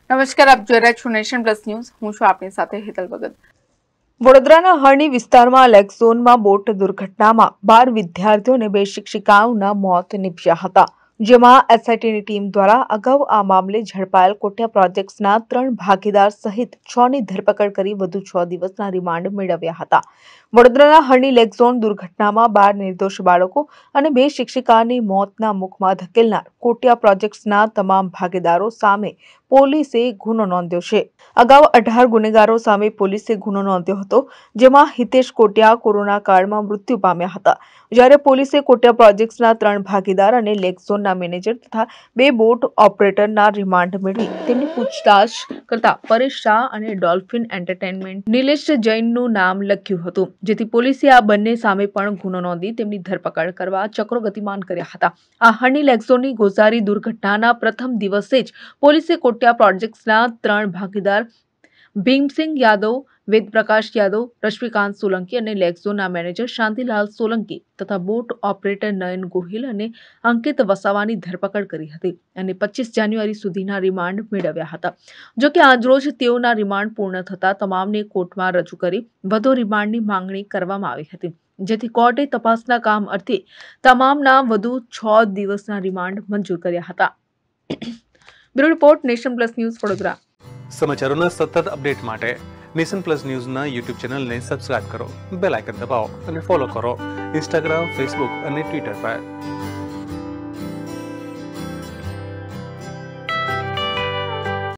નમસ્કાર, આપ જોઈ રહ્યા છો નેશન પ્લસ ન્યૂઝ. હું છું આપની સાથે હેતલ ભગત. વડોદરાના હરણી વિસ્તારમાં લેક ઝોનમાં બોટ દુર્ઘટનામાં 12 વિદ્યાર્થીઓ અને 2 શિક્ષિકાઓના મોત નીપજ્યા હતા. જેમાં એસઆઈટીની ટીમ દ્વારા અગાઉ આ મામલે ઝડપાયેલ કોટિયા પ્રોજેક્ટ્સના 3 ભાગીદાર સહિત 6ની ધરપકડ કરી વધુ 6 દિવસના રિમાન્ડ મેળવ્યા હતા. વડોદરાના હરણી લેક ઝોન દુર્ઘટનામાં 12 નિર્દોષ બાળકો અને 2 શિક્ષિકાની મોતના મુખમાં ધકેલનાર કોટિયા પ્રોજેક્ટ્સના તમામ ભાગીદારો સામે પોલીસે ગુનો નોંધ્યો છે. અગાઉ 18 ગુનેગારો સામે પોલીસે ગુનો નોંધ્યો હતો, જેમાં હિતેશ કોટિયા કોરોના કાળમાં મૃત્યુ પામ્યા હતા. જ્યારે પોલીસે કોટિયા પ્રોજેક્ટ્સના 3 ભાગીદાર અને લેક ઝોનના મેનેજર તથા 2 બોટ ઓપરેટરના રિમાન્ડ મેળવી તેમની પૂછતાછ કરતા પરેશ શાહ અને ડોલ્ફિન એન્ટરટેનમેન્ટ નિલેશ જૈનનું નામ લખ્યું હતું, જેથી પોલીસે આ બંને સામે પણ ગુનો નોંધી તેમની ધરપકડ કરવા ચક્રો ગતિમાન કર્યા હતા. આ હરણી લેક ઝોનની ગોઝારી દુર્ઘટનાના પ્રથમ દિવસે જ પોલીસે કોટિયા પ્રોજેક્ટ્સના 3 ભાગીદાર ભીમસિંહ યાદવ, વેદપ્રકાશ યાદવ, રશ્મિકાંત સોલંકી અને લેક ઝોનના મેનેજર શાંતિલાલ સોલંકી તથા બોટ ઓપરેટર નયન ગોહિલ અને અંકિત વસાવાની ધરપકડ કરી હતી અને 25 જાન્યુઆરી સુધીના રિમાન્ડ મેળવ્યા હતા. જો કે આજરોજ તેઓના રિમાન્ડ પૂર્ણ થતા તમામને કોર્ટમાં રજૂ કરી વધુ રિમાન્ડની માંગણી કરવામાં આવી હતી, જેથી કોર્ટે તપાસના કામ અર્થે તમામના વધુ 6 દિવસના રિમાન્ડ મંજૂર કર્યા હતા. Bureau report, Nation Plus News, Vadodara. સમાચારોના સતત અપડેટ માટે નેશન પ્લસ ન્યૂઝના યુટ્યુબ ચેનલને સબસ્ક્રાઇબ કરો, બેલ આઇકન દબાવો અને ફોલો કરો ઇન્સ્ટાગ્રામ, ફેસબુક અને ટ્વિટર પર.